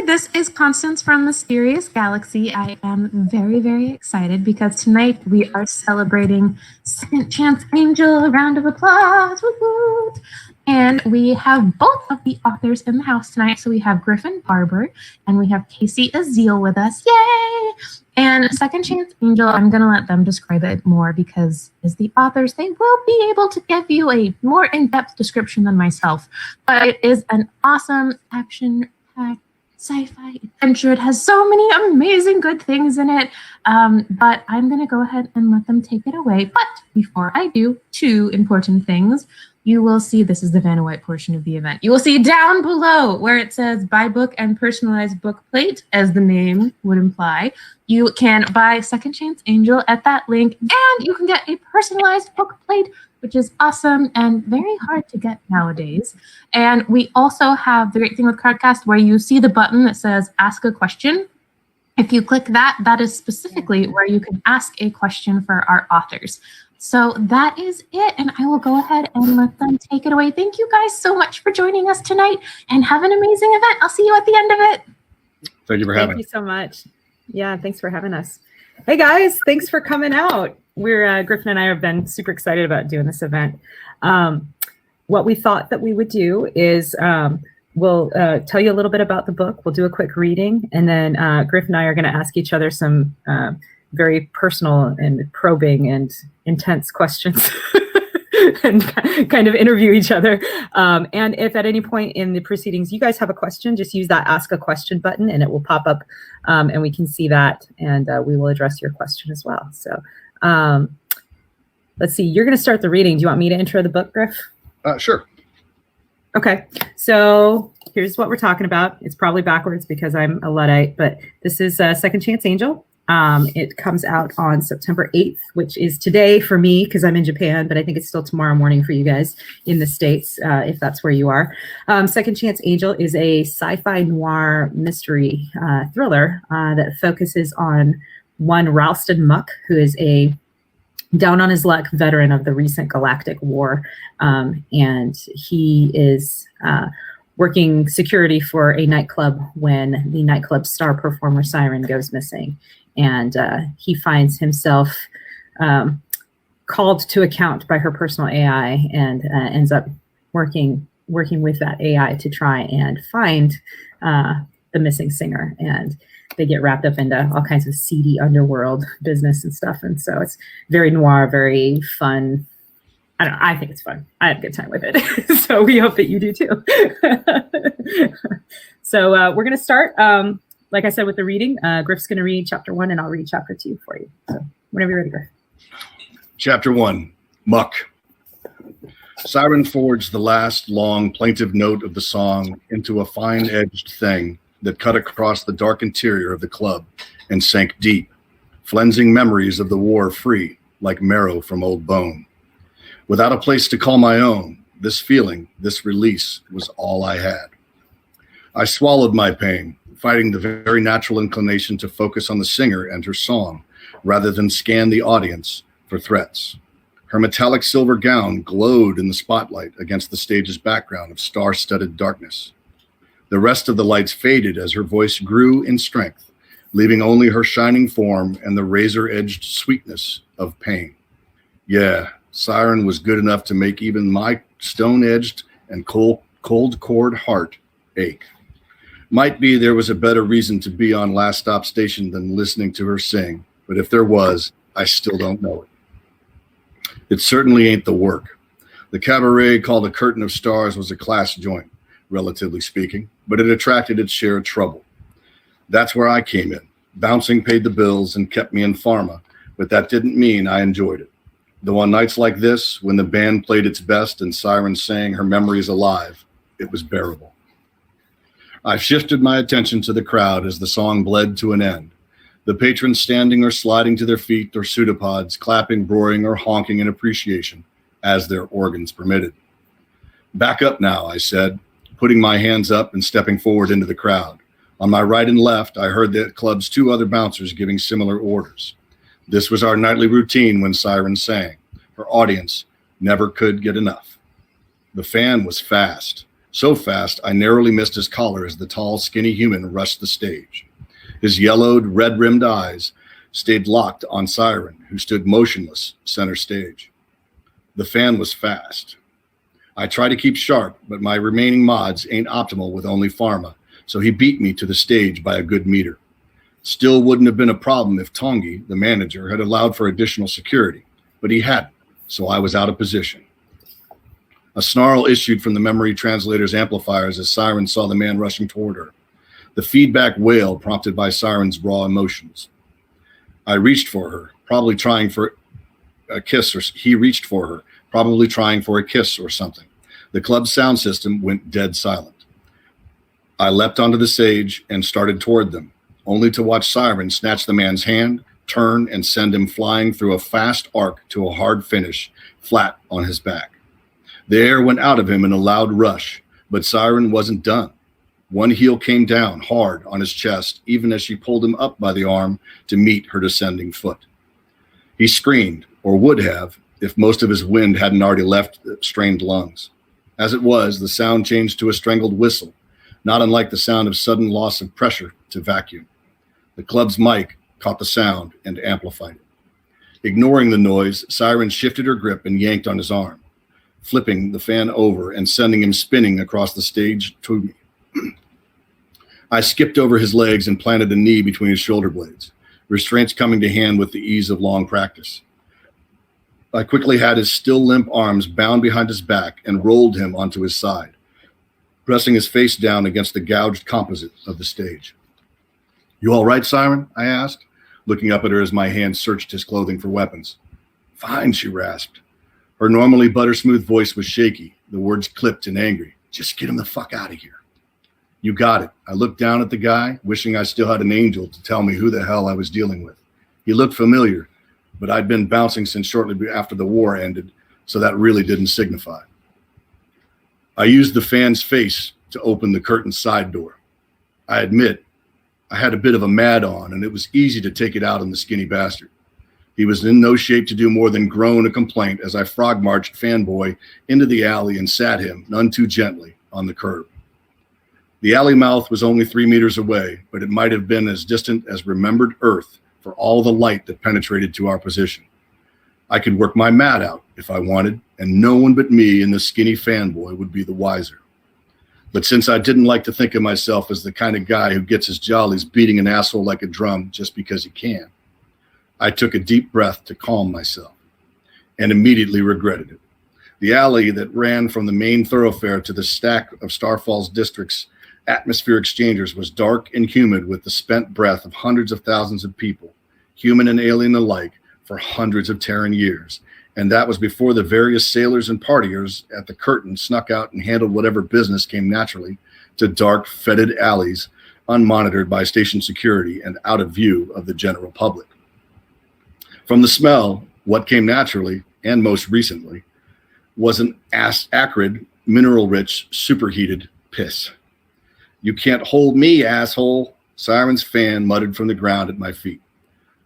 this is Constance from Mysterious Galaxy. I am very, very excited because tonight we are celebrating Second Chance Angel. A round of applause. Woo-hoo. And we have both of the authors in the house tonight. So we have Griffin Barber and we have Kacey Ezell with us. Yay! And Second Chance Angel, I'm going to let them describe it more because as the authors, they will be able to give you a more in-depth description than myself. But it is an awesome action-packed sci-fi adventure. It has so many amazing good things in it. But I'm going to go ahead and let them take it away. But before I do, two important things. You will see, this is the Vanna White portion of the event. You will see down below where it says buy book and personalized book plate, as the name would imply. You can buy Second Chance Angel at that link, and you can get a personalized book plate, which is awesome and very hard to get nowadays. And we also have the great thing with Cardcast where you see the button that says ask a question. If you click that, that is specifically where you can ask a question for our authors. So that is it, and I will go ahead and let them take it away. Thank you guys so much for joining us tonight, and have an amazing event. I'll see you at the end of it. Thank you for having us. Thank you so much. Yeah, thanks for having us. Hey guys, thanks for coming out. We're Griffin and I have been super excited about doing this event. What we thought that we would do is we'll tell you a little bit about the book. We'll do a quick reading, and then Griffin and I are going to ask each other some very personal and probing and intense questions and kind of interview each other. And if at any point in the proceedings you guys have a question, just use that ask a question button and it will pop up and we can see that, and we will address your question as well. So let's see, you're going to start the reading. Do you want me to intro the book, Griff? Sure. Okay, so here's what we're talking about. It's probably backwards because I'm a Luddite, but this is Second Chance Angel. It comes out on September 8th, which is today for me because I'm in Japan, but I think it's still tomorrow morning for you guys in the States, if that's where you are. Second Chance Angel is a sci-fi noir mystery thriller that focuses on one Ralston Muck, who is a down on his luck veteran of the recent Galactic War. And he is working security for a nightclub when the nightclub star performer Siren goes missing. And he finds himself called to account by her personal AI and ends up working with that AI to try and find the missing singer. And they get wrapped up into all kinds of seedy underworld business and stuff. And so it's very noir, very fun. I think it's fun. I had a good time with it. So we hope that you do too. So we're going to start, like I said, with the reading. Griff's going to read chapter 1 and I'll read chapter 2 for you. So whenever you're ready, Griff. Chapter 1, Muck. Siren forged the last long plaintive note of the song into a fine-edged thing that cut across the dark interior of the club and sank deep, flensing memories of the war free like marrow from old bone. Without a place to call my own, this feeling, this release was all I had. I swallowed my pain, fighting the very natural inclination to focus on the singer and her song, rather than scan the audience for threats. Her metallic silver gown glowed in the spotlight against the stage's background of star-studded darkness. The rest of the lights faded as her voice grew in strength, leaving only her shining form and the razor-edged sweetness of pain. Yeah, Siren was good enough to make even my stone-edged and cold cord heart ache. Might be there was a better reason to be on Last Stop Station than listening to her sing, but if there was, I still don't know it. It certainly ain't the work. The cabaret called A Curtain of Stars was a class joint, relatively speaking, but it attracted its share of trouble. That's where I came in. Bouncing paid the bills and kept me in pharma, but that didn't mean I enjoyed it. Though on nights like this, when the band played its best and Siren sang Her Memory is Alive, it was bearable. I shifted my attention to the crowd as the song bled to an end. The patrons standing or sliding to their feet or pseudopods, clapping, roaring, or honking in appreciation, as their organs permitted. Back up now, I said, putting my hands up and stepping forward into the crowd. On my right and left, I heard the club's two other bouncers giving similar orders. This was our nightly routine when Siren sang. Her audience never could get enough. The fan was fast. So fast, I narrowly missed his collar as the tall, skinny human rushed the stage. His yellowed, red-rimmed eyes stayed locked on Siren, who stood motionless center stage. The fan was fast. I try to keep sharp, but my remaining mods ain't optimal with only Pharma, so he beat me to the stage by a good meter. Still wouldn't have been a problem if Tongi, the manager, had allowed for additional security, but he hadn't, so I was out of position. A snarl issued from the memory translator's amplifiers as Siren saw the man rushing toward her. The feedback wail prompted by Siren's raw emotions. I reached for her, probably trying for a kiss, or he reached for her, probably trying for a kiss or something. The club's sound system went dead silent. I leapt onto the stage and started toward them, only to watch Siren snatch the man's hand, turn, and send him flying through a fast arc to a hard finish, flat on his back. The air went out of him in a loud rush, but Siren wasn't done. One heel came down hard on his chest, even as she pulled him up by the arm to meet her descending foot. He screamed, or would have, if most of his wind hadn't already left the strained lungs. As it was, the sound changed to a strangled whistle, not unlike the sound of sudden loss of pressure to vacuum. The club's mic caught the sound and amplified it. Ignoring the noise, Siren shifted her grip and yanked on his arm, flipping the fan over and sending him spinning across the stage to me. I skipped over his legs and planted a knee between his shoulder blades, restraints coming to hand with the ease of long practice. I quickly had his still limp arms bound behind his back and rolled him onto his side, pressing his face down against the gouged composite of the stage. "You all right, Siren?" I asked, looking up at her as my hand searched his clothing for weapons. "Fine," she rasped. Her normally butter-smooth voice was shaky, the words clipped and angry. "Just get him the fuck out of here." "You got it." I looked down at the guy, wishing I still had an angel to tell me who the hell I was dealing with. He looked familiar, but I'd been bouncing since shortly after the war ended, so that really didn't signify. I used the fan's face to open the curtain side door. I admit, I had a bit of a mad on, and it was easy to take it out on the skinny bastard. He was in no shape to do more than groan a complaint as I frog-marched Fanboy into the alley and sat him, none too gently, on the curb. The alley mouth was only 3 meters away, but it might have been as distant as remembered Earth for all the light that penetrated to our position. I could work my mat out if I wanted, and no one but me and the skinny Fanboy would be the wiser. But since I didn't like to think of myself as the kind of guy who gets his jollies beating an asshole like a drum just because he can, I took a deep breath to calm myself, and immediately regretted it. The alley that ran from the main thoroughfare to the stack of Starfall's district's atmosphere exchangers was dark and humid with the spent breath of hundreds of thousands of people, human and alien alike, for hundreds of Terran years. And that was before the various sailors and partiers at the curtain snuck out and handled whatever business came naturally to dark, fetid alleys, unmonitored by station security and out of view of the general public. From the smell, what came naturally, and most recently, was an acrid, mineral-rich, superheated piss. "You can't hold me, asshole," Siren's fan muttered from the ground at my feet.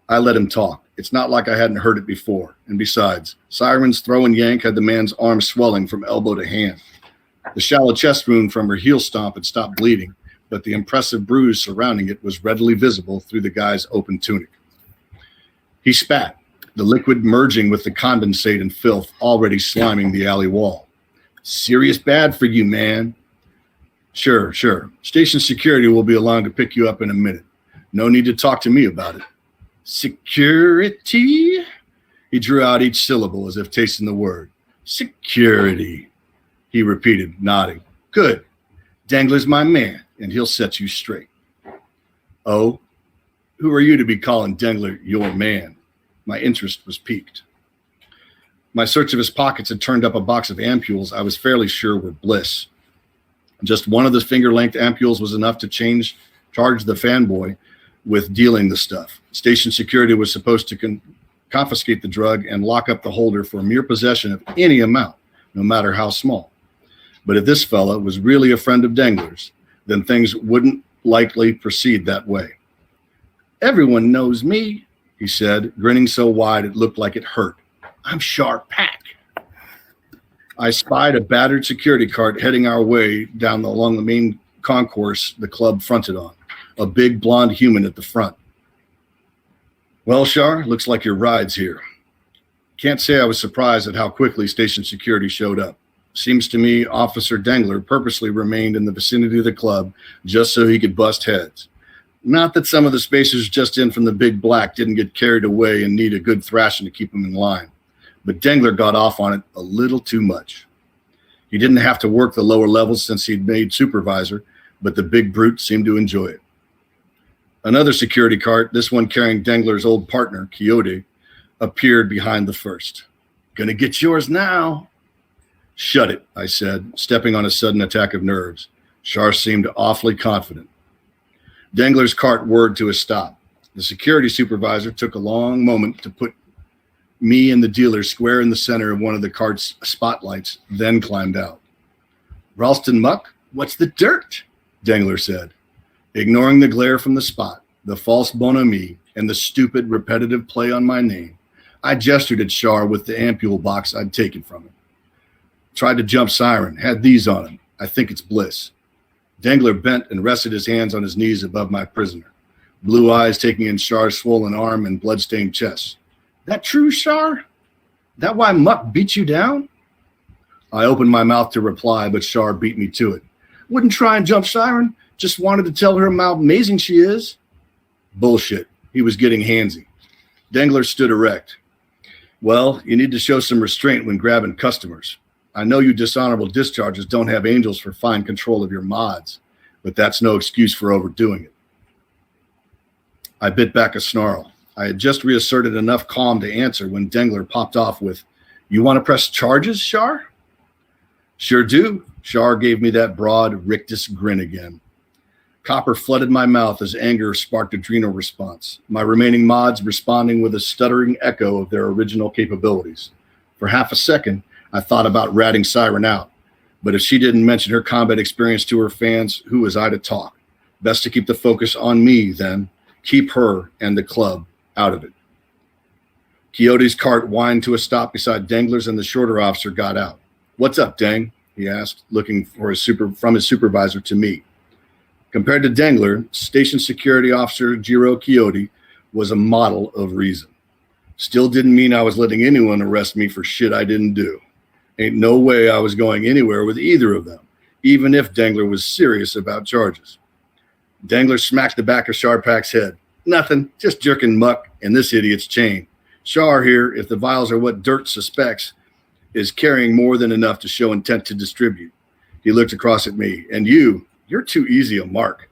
I let him talk. It's not like I hadn't heard it before. And besides, Siren's throw and yank had the man's arm swelling from elbow to hand. The shallow chest wound from her heel stomp had stopped bleeding, but the impressive bruise surrounding it was readily visible through the guy's open tunic. He spat, the liquid merging with the condensate and filth already sliming the alley wall. "Serious bad for you, man." Sure. Station security will be along to pick you up in a minute. No need to talk to me about it." "Security?" He drew out each syllable as if tasting the word. "Security," he repeated, nodding. "Good. Dangler's my man, and he'll set you straight." "Oh? Who are you to be calling Dangler your man?" My interest was piqued. My search of his pockets had turned up a box of ampules I was fairly sure were Bliss. Just one of the finger-length ampules was enough to charge the Fanboy with dealing the stuff. Station security was supposed to confiscate the drug and lock up the holder for mere possession of any amount, no matter how small. But if this fella was really a friend of Dangler's, then things wouldn't likely proceed that way. "Everyone knows me," he said, grinning so wide it looked like it hurt. "I'm Sharp Pack." I spied a battered security cart heading our way down along the main concourse the club fronted on, a big blonde human at the front. Well, Shar, looks like your ride's here. Can't say I was surprised at how quickly station security showed up. Seems to me Officer Dengler purposely remained in the vicinity of the club just so he could bust heads. Not that some of the spacers just in from the big black didn't get carried away and need a good thrashing to keep them in line, but Dengler got off on it a little too much. He didn't have to work the lower levels since he'd made supervisor, but the big brute seemed to enjoy it. Another security cart, this one carrying Dengler's old partner, Quixote, appeared behind the first. Gonna get yours now. Shut it, I said, stepping on a sudden attack of nerves. Shar seemed awfully confident. Dengler's cart whirred to a stop. The security supervisor took a long moment to put me and the dealer square in the center of one of the cart's spotlights, then climbed out. Ralston Muck, what's the dirt? Dengler said. Ignoring the glare from the spot, the false bonhomie, and the stupid, repetitive play on my name, I gestured at Shar with the ampule box I'd taken from him. Tried to jump siren, had these on him. I think it's bliss. Dengler bent and rested his hands on his knees above my prisoner, blue eyes taking in Shar's swollen arm and blood-stained chest. That true, Shar? That why Muck beat you down? I opened my mouth to reply, but Shar beat me to it. Wouldn't try and jump siren, just wanted to tell her how amazing she is. Bullshit. He was getting handsy. Dengler stood erect. Well, you need to show some restraint when grabbing customers. I know you dishonorable discharges don't have angels for fine control of your mods, but that's no excuse for overdoing it. I bit back a snarl. I had just reasserted enough calm to answer when Dengler popped off with, "You want to press charges, Shar?" "Sure do." Shar gave me that broad, rictus grin again. Copper flooded my mouth as anger sparked adrenal response, my remaining mods responding with a stuttering echo of their original capabilities. For half a second, I thought about ratting Siren out, but if she didn't mention her combat experience to her fans, who was I to talk? Best to keep the focus on me, then. Keep her and the club out of it. Quixote's cart whined to a stop beside Dengler's, and the shorter officer got out. "What's up, Deng?" he asked, looking for from his supervisor to me. Compared to Dengler, Station Security Officer Jiro Quixote was a model of reason. Still didn't mean I was letting anyone arrest me for shit I didn't do. Ain't no way I was going anywhere with either of them, even if Dengler was serious about charges. Dengler smacked the back of Sharpak's head. "Nothing, just jerking Muck and this idiot's chain. Shar here, if the vials are what Dirt suspects, is carrying more than enough to show intent to distribute." He looked across at me. "And you're too easy a mark.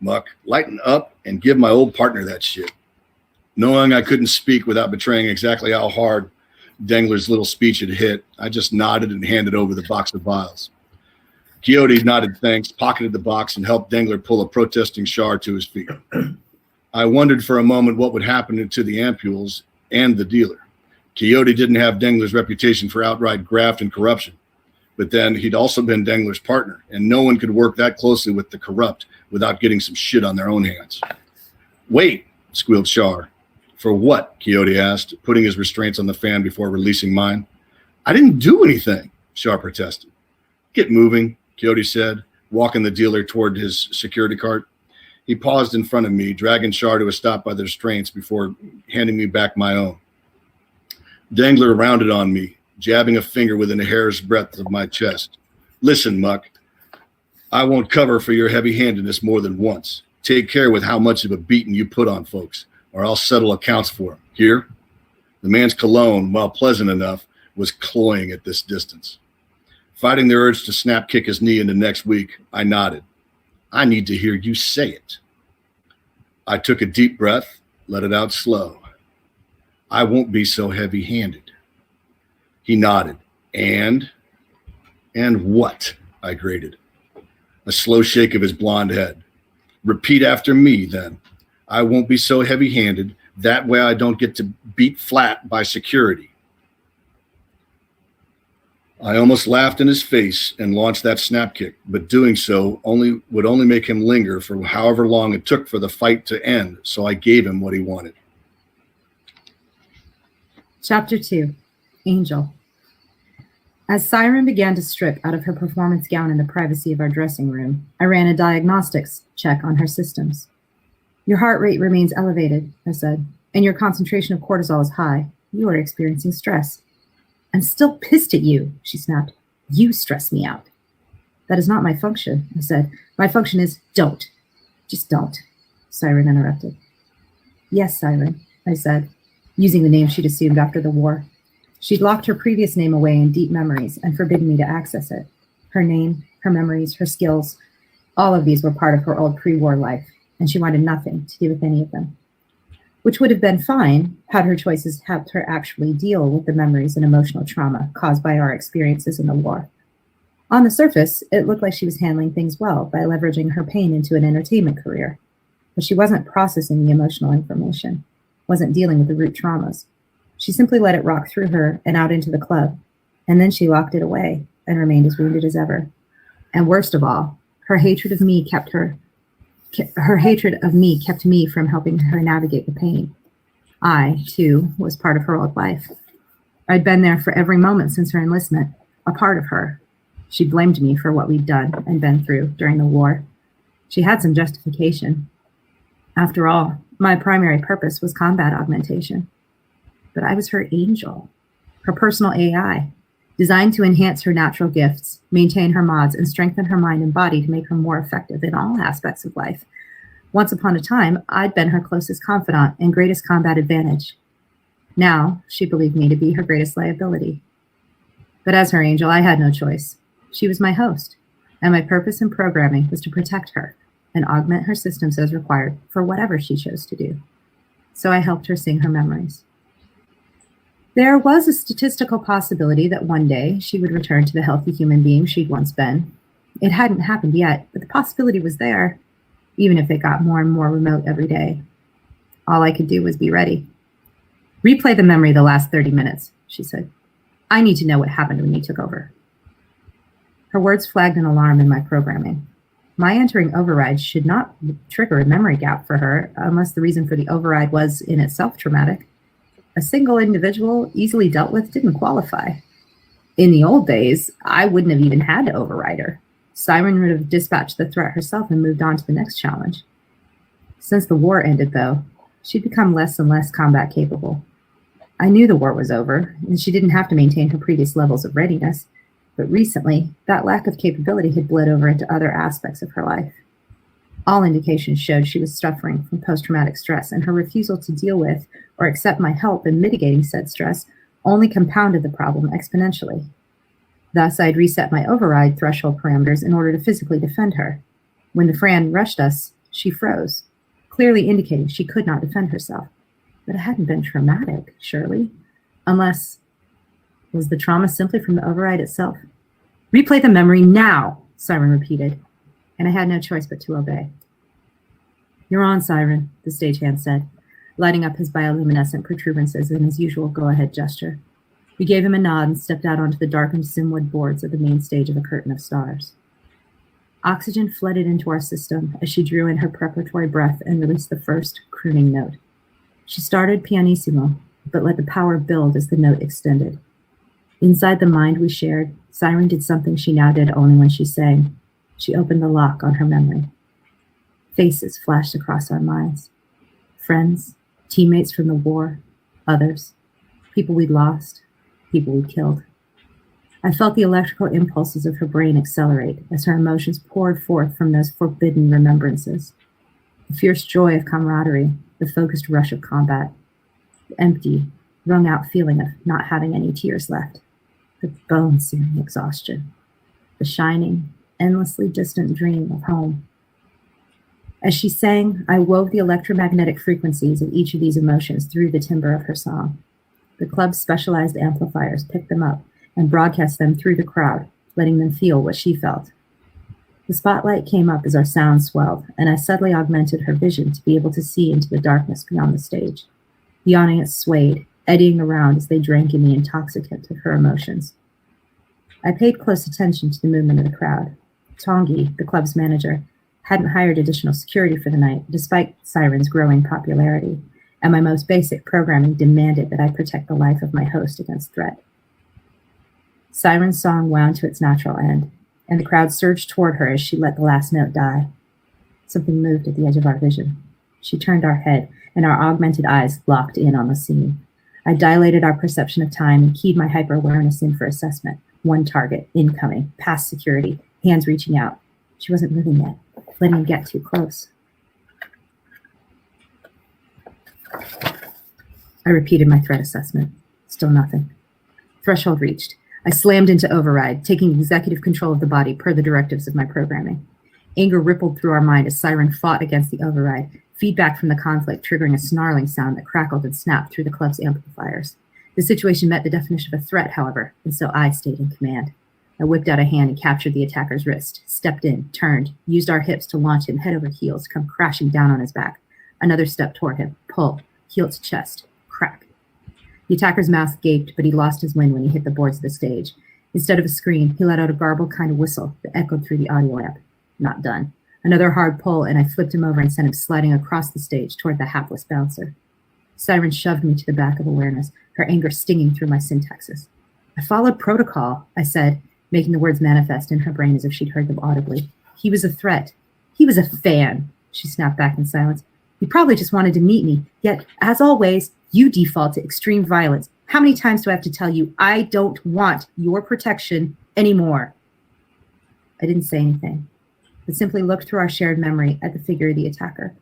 Muck, lighten up and give my old partner that shit." Knowing I couldn't speak without betraying exactly how hard Dengler's little speech had hit, I just nodded and handed over the box of vials. Quixote nodded thanks, pocketed the box, and helped Dengler pull a protesting Shar to his feet. I wondered for a moment what would happen to the ampules and the dealer. Quixote didn't have Dengler's reputation for outright graft and corruption, but then he'd also been Dengler's partner, and no one could work that closely with the corrupt without getting some shit on their own hands. "Wait," squealed Shar. "For what?" Quixote asked, putting his restraints on the fan before releasing mine. "I didn't do anything," Shar protested. "Get moving," Quixote said, walking the dealer toward his security cart. He paused in front of me, dragging Shar to a stop by the restraints before handing me back my own. Dengler rounded on me, jabbing a finger within a hair's breadth of my chest. "Listen, Muck, I won't cover for your heavy-handedness more than once. Take care with how much of a beating you put on folks, or I'll settle accounts for him. Here?" The man's cologne, while pleasant enough, was cloying at this distance. Fighting the urge to snap kick his knee into next week, I nodded. "I need to hear you say it." I took a deep breath, let it out slow. "I won't be so heavy-handed." He nodded. And what?" I grated. A slow shake of his blonde head. "Repeat after me, then. I won't be so heavy-handed. That way I don't get to beat flat by security." I almost laughed in his face and launched that snap kick, but doing so would only make him linger for however long it took for the fight to end, so I gave him what he wanted. Chapter 2, Angel. As Siren began to strip out of her performance gown in the privacy of our dressing room, I ran a diagnostics check on her systems. Your heart rate remains elevated, I said, and your concentration of cortisol is high. You are experiencing stress. I'm still pissed at you, she snapped. You stress me out. That is not my function, I said. My function is don't. Just don't, Siren interrupted. Yes, Siren, I said, using the name she'd assumed after the war. She'd locked her previous name away in deep memories and forbidden me to access it. Her name, her memories, her skills, all of these were part of her old pre-war life, and she wanted nothing to do with any of them. Which would have been fine had her choices helped her actually deal with the memories and emotional trauma caused by our experiences in the war. On the surface, it looked like she was handling things well by leveraging her pain into an entertainment career, but she wasn't processing the emotional information, wasn't dealing with the root traumas. She simply let it rock through her and out into the club, and then she locked it away and remained as wounded as ever. And worst of all, her hatred of me kept me from helping her navigate the pain. I, too, was part of her old life. I'd been there for every moment since her enlistment, a part of her. She blamed me for what we'd done and been through during the war. She had some justification. After all, my primary purpose was combat augmentation. But I was her angel, her personal AI, designed to enhance her natural gifts, maintain her mods, and strengthen her mind and body to make her more effective in all aspects of life. Once upon a time, I'd been her closest confidant and greatest combat advantage. Now, she believed me to be her greatest liability. But as her angel, I had no choice. She was my host, and my purpose in programming was to protect her and augment her systems as required for whatever she chose to do. So I helped her sing her memories. There was a statistical possibility that one day she would return to the healthy human being she'd once been. It hadn't happened yet, but the possibility was there, even if it got more and more remote every day. All I could do was be ready. Replay the memory of the last 30 minutes, she said. I need to know what happened when you took over. Her words flagged an alarm in my programming. My entering override should not trigger a memory gap for her unless the reason for the override was in itself traumatic. A single individual easily dealt with didn't qualify. In the old days, I wouldn't have even had to override her. Siren would have dispatched the threat herself and moved on to the next challenge. Since the war ended, though, she'd become less and less combat capable. I knew the war was over, and she didn't have to maintain her previous levels of readiness, but recently, that lack of capability had bled over into other aspects of her life. All indications showed she was suffering from post-traumatic stress, and her refusal to deal with or accept my help in mitigating said stress only compounded the problem exponentially. Thus, I'd reset my override threshold parameters in order to physically defend her. When the Fran rushed us, she froze, clearly indicating she could not defend herself. But it hadn't been traumatic, surely. Unless, was the trauma simply from the override itself? Replay the memory now, Siren repeated, and I had no choice but to obey. You're on, Siren, the stagehand said, lighting up his bioluminescent protuberances in his usual go-ahead gesture. We gave him a nod and stepped out onto the darkened simwood boards of the main stage of a curtain of stars. Oxygen flooded into our system as she drew in her preparatory breath and released the first crooning note. She started pianissimo, but let the power build as the note extended. Inside the mind we shared, Siren did something she now did only when she sang. She opened the lock on her memory. Faces flashed across our minds. Friends, teammates from the war, others, people we'd lost, people we'd killed. I felt the electrical impulses of her brain accelerate as her emotions poured forth from those forbidden remembrances. The fierce joy of camaraderie, the focused rush of combat, the empty, wrung-out feeling of not having any tears left, the bone-searing exhaustion, the shining, endlessly distant dream of home. As she sang, I wove the electromagnetic frequencies of each of these emotions through the timbre of her song. The club's specialized amplifiers picked them up and broadcast them through the crowd, letting them feel what she felt. The spotlight came up as our sound swelled, and I subtly augmented her vision to be able to see into the darkness beyond the stage. The audience swayed, eddying around as they drank in the intoxicant of her emotions. I paid close attention to the movement of the crowd. Tongi, the club's manager, hadn't hired additional security for the night, despite Siren's growing popularity, and my most basic programming demanded that I protect the life of my host against threat. Siren's song wound to its natural end, and the crowd surged toward her as she let the last note die. Something moved at the edge of our vision. She turned our head, and our augmented eyes locked in on the scene. I dilated our perception of time and keyed my hyper-awareness in for assessment. One target, incoming, past security, hands reaching out. She wasn't moving yet, letting him get too close. I repeated my threat assessment. Still nothing. Threshold reached. I slammed into override, taking executive control of the body per the directives of my programming. Anger rippled through our mind as Siren fought against the override, feedback from the conflict triggering a snarling sound that crackled and snapped through the club's amplifiers. The situation met the definition of a threat, however, and so I stayed in command. I whipped out a hand and captured the attacker's wrist, stepped in, turned, used our hips to launch him head over heels, come crashing down on his back. Another step toward him, pull, heel to chest, crack. The attacker's mouth gaped, but he lost his wind when he hit the boards of the stage. Instead of a scream, he let out a garbled kind of whistle that echoed through the audio amp. Not done. Another hard pull, and I flipped him over and sent him sliding across the stage toward the hapless bouncer. Siren shoved me to the back of awareness, her anger stinging through my syntaxes. I followed protocol, I said, making the words manifest in her brain as if she'd heard them audibly. He was a threat. He was a fan, she snapped back in silence. He probably just wanted to meet me, yet, as always, you default to extreme violence. How many times do I have to tell you I don't want your protection anymore? I didn't say anything, but simply looked through our shared memory at the figure of the attacker.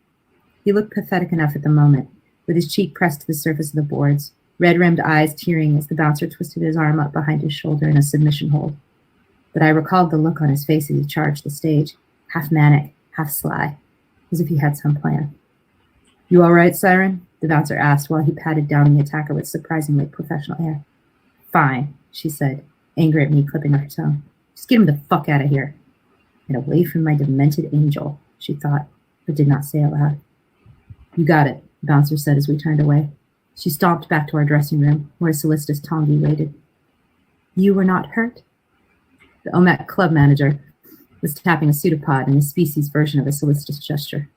He looked pathetic enough at the moment, with his cheek pressed to the surface of the boards, red-rimmed eyes tearing as the bouncer twisted his arm up behind his shoulder in a submission hold. But I recalled the look on his face as he charged the stage, half manic, half sly, as if he had some plan. You all right, Siren? The bouncer asked while he patted down the attacker with surprisingly professional air. Fine, she said, angry at me clipping her tongue. Just get him the fuck out of here. And away from my demented angel, she thought, but did not say out loud. You got it, the bouncer said as we turned away. She stomped back to our dressing room, where solicitous Tongi waited. You were not hurt? The OMAC club manager was tapping a pseudopod in a species version of a solicitous gesture.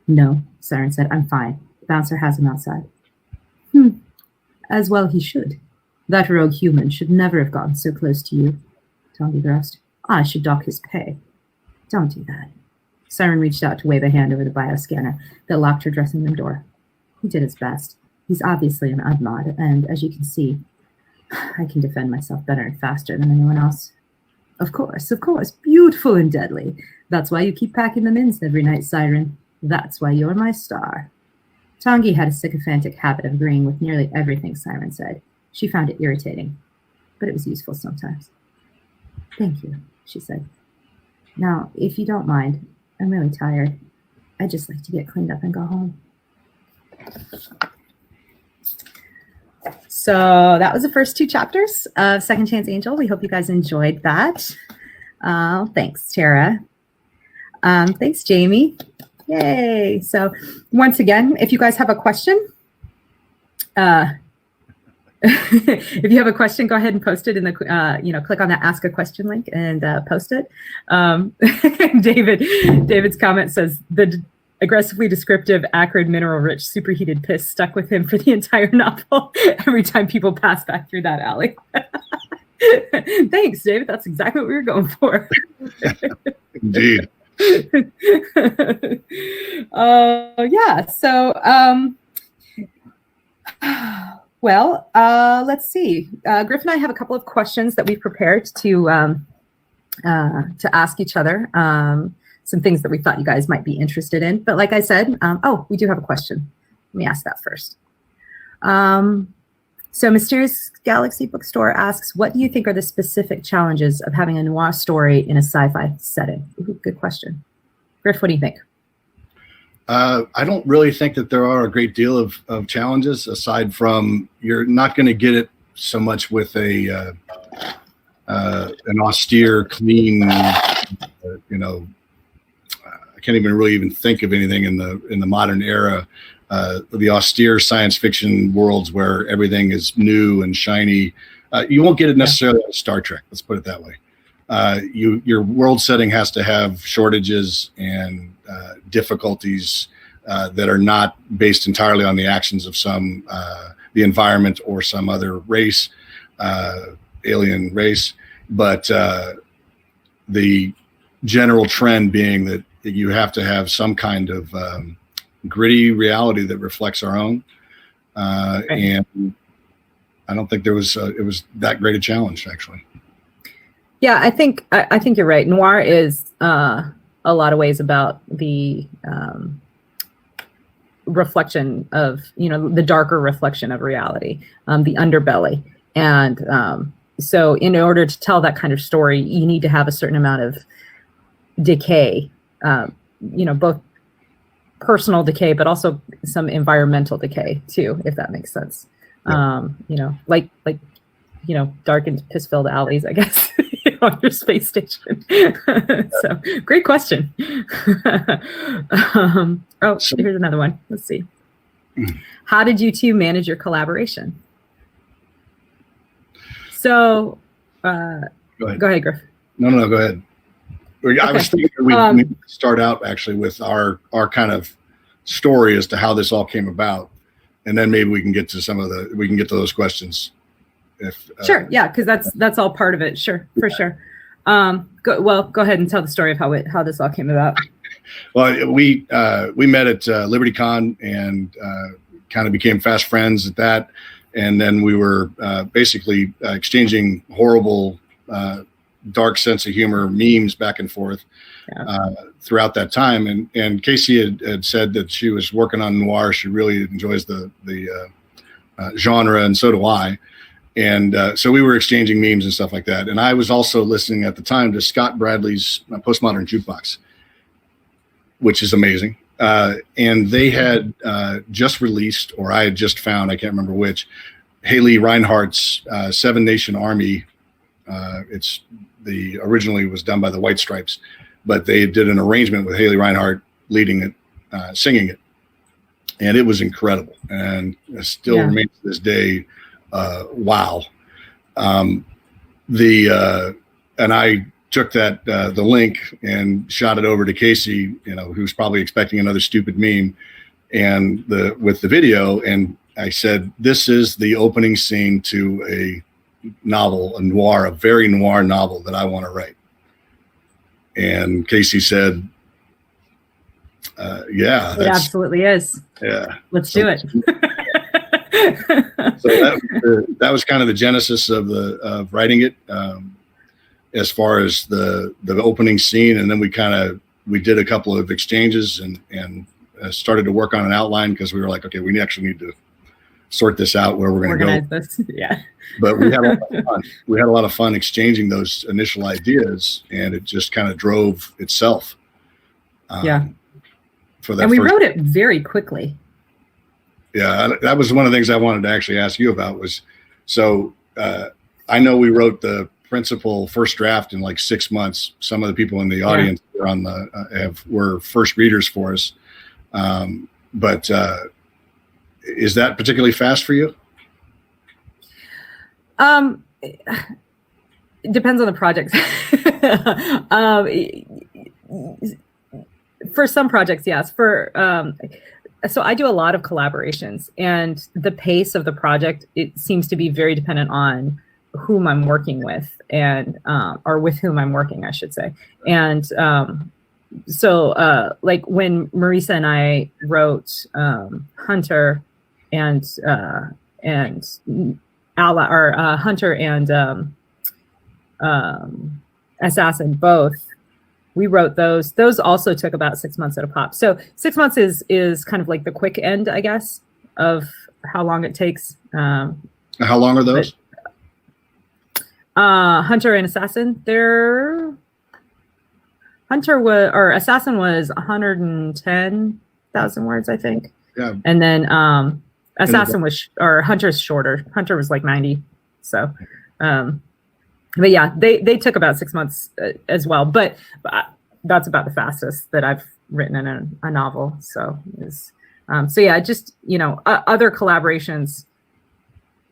No, Siren said, I'm fine. The bouncer has him outside. As well he should. That rogue human should never have gotten so close to you, Tongi groused. I should dock his pay. Don't do that. Siren reached out to wave a hand over the bioscanner that locked her dressing room door. He did his best. He's obviously an Udmod, and as you can see, I can defend myself better and faster than anyone else. Of course, beautiful and deadly. That's why you keep packing the mints every night, Siren. That's why you're my star. Tongi had a sycophantic habit of agreeing with nearly everything Siren said. She found it irritating, but it was useful sometimes. Thank you, she said. Now, if you don't mind, I'm really tired. I'd just like to get cleaned up and go home. So that was the first 2 chapters of Second Chance Angel. We hope you guys enjoyed that. Thanks, Tara. Thanks, Jamie. Yay. So once again, if you guys have a question, if you have a question, go ahead and post it in the, click on that Ask a Question link and post it. David's comment says, the aggressively descriptive, acrid, mineral-rich, superheated piss stuck with him for the entire novel every time people pass back through that alley. Thanks, David. That's exactly what we were going for. Indeed. Let's see. Griff and I have a couple of questions that we've prepared to ask each other. Some things that we thought you guys might be interested in. But like I said, we do have a question. Let me ask that first. So Mysterious Galaxy Bookstore asks, what do you think are the specific challenges of having a noir story in a sci-fi setting? Ooh, good question. Griff, what do you think? I don't really think that there are a great deal of challenges, aside from you're not going to get it so much with an austere, clean, I can't even really think of anything in the modern era. The austere science fiction worlds where everything is new and shiny. You won't get it necessarily on Star Trek. Let's put it that way. Your world setting has to have shortages and difficulties that are not based entirely on the actions of the environment or some other race. alien race, but the general trend being that you have to have some kind of gritty reality that reflects our own. And I don't think it was that great a challenge, actually. Yeah, I think you're right. Noir is a lot of ways about the reflection of, the darker reflection of reality, the underbelly. And so in order to tell that kind of story, you need to have a certain amount of decay, both personal decay, but also some environmental decay too, if that makes sense. Yep. Like dark and piss-filled alleys, I guess, on your space station. So great question. Here's another one. Let's see. How did you two manage your collaboration? So go ahead, Griff. No, go ahead. I was thinking we start out actually with our kind of story as to how this all came about, and then maybe we can get to those questions. Sure, yeah, because that's all part of it. Sure, for sure. Go ahead and tell the story of how this all came about. Well, we met at LibertyCon and kind of became fast friends at that, and then we were basically exchanging horrible, dark sense of humor memes back and forth throughout that time. And Kacey had said that she was working on noir. She really enjoys the genre, and so do I. And so we were exchanging memes and stuff like that. And I was also listening at the time to Scott Bradley's Postmodern Jukebox, which is amazing. And they had just released, or I had just found, I can't remember which, Haley Reinhardt's Seven Nation Army. Originally was done by the White Stripes, but they did an arrangement with Haley Reinhardt leading it, singing it. And it was incredible. And it still remains to this day. Wow. And I took that, the link and shot it over to Kacey, who's probably expecting another stupid meme with the video. And I said, this is the opening scene to a novel, a very noir novel that I want to write. And Kacey said, yeah, it absolutely is. Yeah. Let's do it. So that was kind of the genesis of writing it, as far as the opening scene. And then we did a couple of exchanges and started to work on an outline, because we were like, okay, we actually need to sort this out where we're going to go. This. Yeah. But we had a lot of fun. We had a lot of fun exchanging those initial ideas, and it just kind of drove itself. For that, and we wrote it very quickly. Yeah, that was one of the things I wanted to actually ask you about. Was so I know we wrote the principal first draft in like 6 months. Some of the people in the audience were first readers for us. But is that particularly fast for you? It depends on the project. For some projects, yes. So I do a lot of collaborations, and the pace of the project, it seems to be very dependent on whom I'm working with, and or with whom I'm working, I should say. And so like when Marisa and I wrote Hunter and Hunter and Assassin both, we wrote those. Those also took about 6 months at a pop. So 6 months is kind of like the quick end, I guess, of how long it takes. How long are those? Hunter and Assassin, Assassin was 110,000 words, I think. Yeah. And then Hunter's shorter. Hunter was like 90. So, but yeah, they took about 6 months as well. But that's about the fastest that I've written in a novel. So yeah, just other collaborations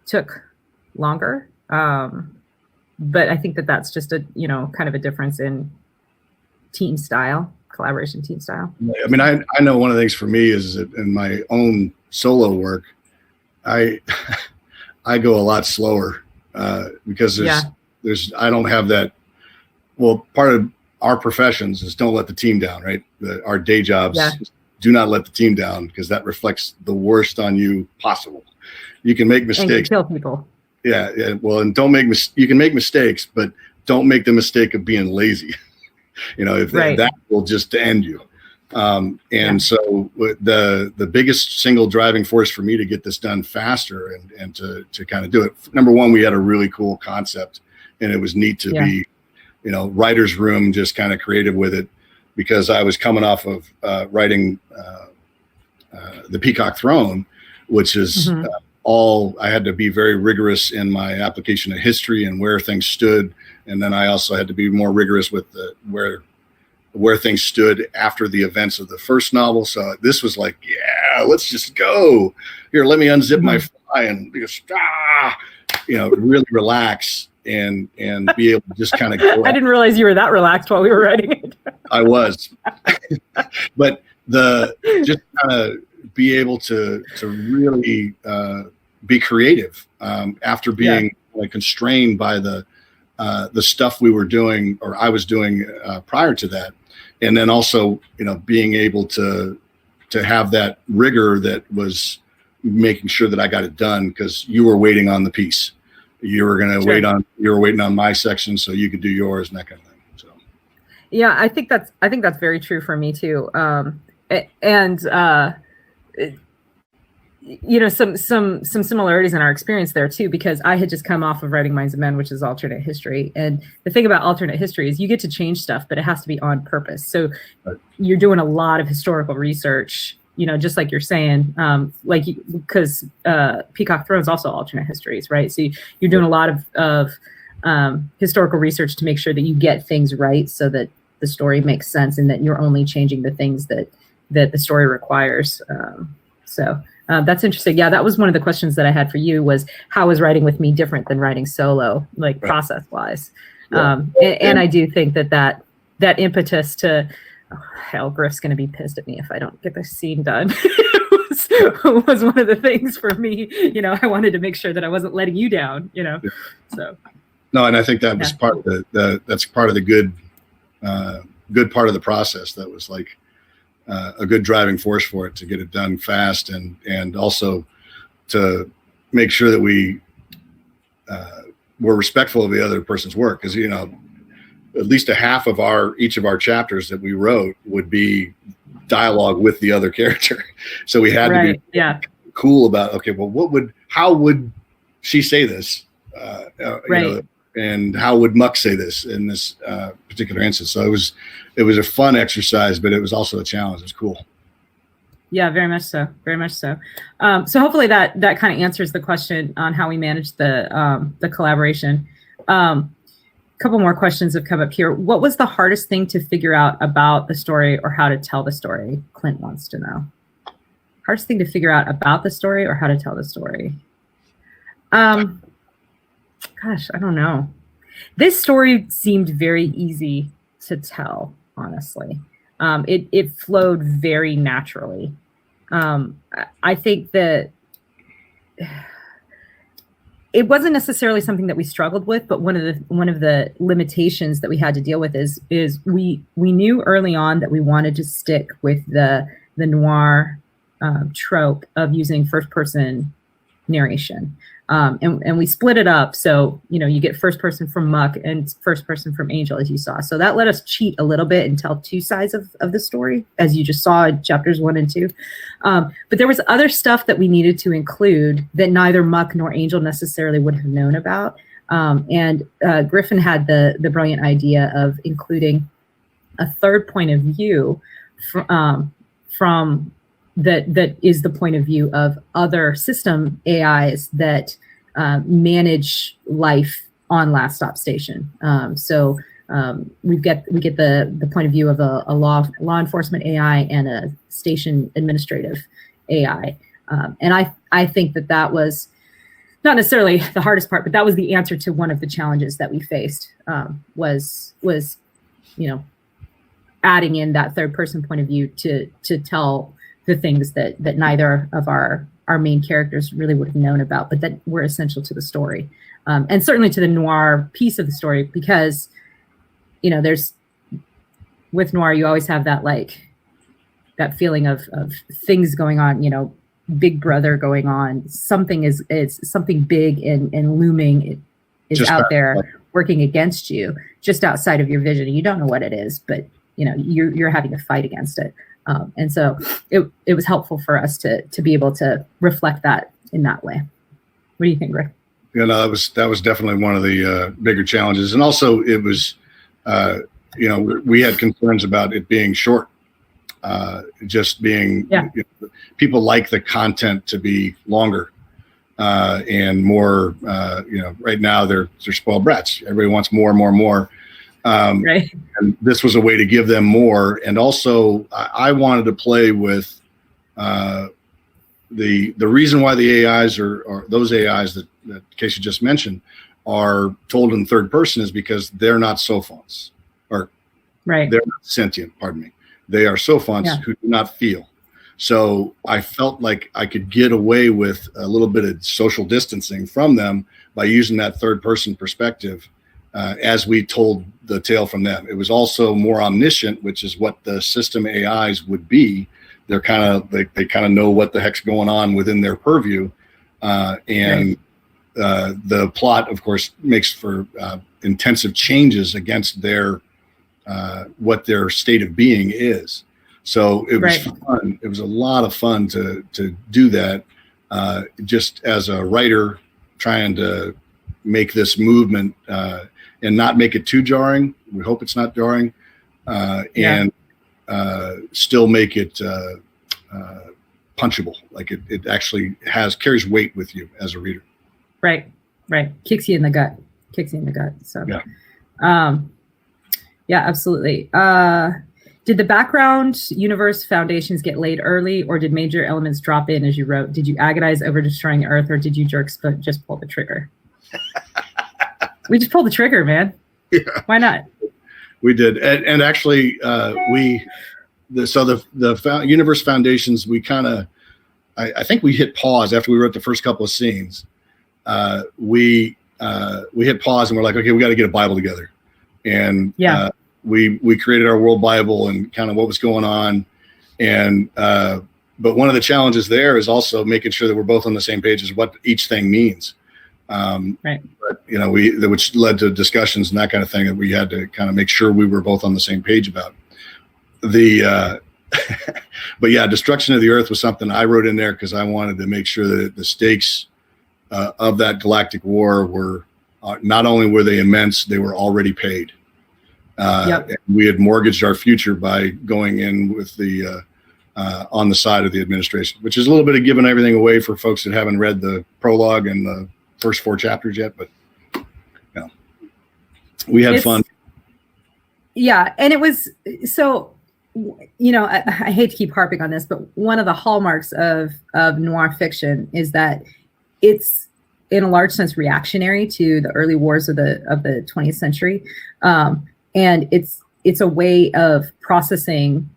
took longer. But I think that's just a kind of a difference in collaboration team style. I mean, I know one of the things for me is that in my own solo work, I go a lot slower because there's I don't have that. Well, part of our professions is don't let the team down, right? Our day jobs do not let the team down, because that reflects the worst on you possible. You can make mistakes. And kill people. Yeah. Well, and you can make mistakes, but don't make the mistake of being lazy. If that will just end you. So the biggest single driving force for me to get this done faster and to kind of do it. Number one, we had a really cool concept, and it was neat to be, writer's room, just kind of creative with it, because I was coming off of writing the Peacock Throne, which is I had to be very rigorous in my application of history and where things stood. And then I also had to be more rigorous with where things stood after the events of the first novel. So this was like, let's just go. Here, let me unzip my fly and just, really relax and be able to just kind of go. I didn't realize you were that relaxed while we were writing it. I was. But just kind of be able to really be creative after being constrained by the stuff we were doing, or I was doing prior to that. And then also, being able to have that rigor that was making sure that I got it done, because you were waiting on the piece. You were going to you were waiting on my section so you could do yours and that kind of thing. So, yeah, I think that's very true for me too. Some similarities in our experience there too, because I had just come off of writing Minds of Men, which is alternate history. And the thing about alternate history is you get to change stuff, but it has to be on purpose. So you're doing a lot of historical research, just like you're saying, because Peacock Throne is also alternate histories, right? So you're doing a lot of historical research to make sure that you get things right, so that the story makes sense and that you're only changing the things that the story requires. That's interesting. Yeah, that was one of the questions that I had for you, was how is writing with me different than writing solo, process wise? And I do think that impetus to, Griff's going to be pissed at me if I don't get this scene done, was one of the things for me. I wanted to make sure that I wasn't letting you down, so. No, and I think that was part of that's part of the good part of the process. That was like a good driving force for it, to get it done fast, and also to make sure that we were respectful of the other person's work. Because at least a half of each of our chapters that we wrote would be dialogue with the other character, so we had to be cool about, okay, well, how would she say this, and how would Muck say this in this particular instance? So it was a fun exercise, but it was also a challenge. It was cool. Yeah, very much so. Very much so. So hopefully that kind of answers the question on how we manage the collaboration. Couple more questions have come up here. What was the hardest thing to figure out about the story, or how to tell the story? Clint wants to know. Hardest thing to figure out about the story or how to tell the story? Gosh, I don't know. This story seemed very easy to tell, honestly. It flowed very naturally. I think that it wasn't necessarily something that we struggled with, but one of the limitations that we had to deal with is we knew early on that we wanted to stick with the noir trope of using first person narration. And we split it up. So, you get first person from Muck and first person from Angel, as you saw. So that let us cheat a little bit and tell two sides of the story, as you just saw in chapters 1 and 2. But there was other stuff that we needed to include that neither Muck nor Angel necessarily would have known about. And Griffin had the brilliant idea of including a third point of view from that is the point of view of other system AIs that manage life on Last Stop Station. So we get the point of view of a law enforcement AI and a station administrative AI. And I think that was not necessarily the hardest part, but that was the answer to one of the challenges that we faced, was adding in that third person point of view to tell the things that neither of our our main characters really would have known about, but that were essential to the story, and certainly to the noir piece of the story, because there's, with noir you always have that that feeling of things going on, Big Brother going on. Something is something big and looming. It is Just out there working against you, just outside of your vision. You don't know what it is, but you're having to fight against it. And so it was helpful for us to be able to reflect that in that way. What do you think, Greg? That was definitely one of the bigger challenges, and also it was, we had concerns about it being short. Just being, people like the content to be longer and more. Right now they're spoiled brats. Everybody wants more and more and more. Right. And this was a way to give them more. And also, I wanted to play with the reason why the AIs or those AIs that Kacey just mentioned are told in third person is because they're not sophons, or right. They're not sentient. Pardon me. They are sophons who do not feel. So I felt like I could get away with a little bit of social distancing from them by using that third person perspective as we told the tale from them. It was also more omniscient, which is what the system AIs would be. They're they kind of know what the heck's going on within their purview. The plot, of course, makes for intensive changes against their what their state of being is. So it was fun. It was a lot of fun to do that. Just as a writer, trying to make this movement and not make it too jarring. We hope it's not jarring, and still make it punchable. Like it actually carries weight with you as a reader. Right. Kicks you in the gut. So yeah, absolutely. Did the background universe foundations get laid early, or did major elements drop in as you wrote? Did you agonize over destroying Earth, or did you jerks just pull the trigger? We just pulled the trigger, man. Yeah. Why not? We did, and actually, the universe foundations, we kind of, I think we hit pause after we wrote the first couple of scenes. We hit pause and we're like, okay, we got to get a Bible together, and we created our World Bible and kind of what was going on, and but one of the challenges there is also making sure that we're both on the same page as what each thing means. But which led to discussions and that kind of thing that we had to kind of make sure we were both on the same page about. But destruction of the Earth was something I wrote in there because I wanted to make sure that the stakes of that galactic war were not only were they immense, they were already paid. And we had mortgaged our future by going in with the on the side of the administration, which is a little bit of giving everything away for folks that haven't read the prologue and the first 4 chapters yet, but we had fun. Yeah, and it was so. I hate to keep harping on this, but one of the hallmarks of noir fiction is that it's, in a large sense, reactionary to the early wars of the 20th century, and it's a way of processing.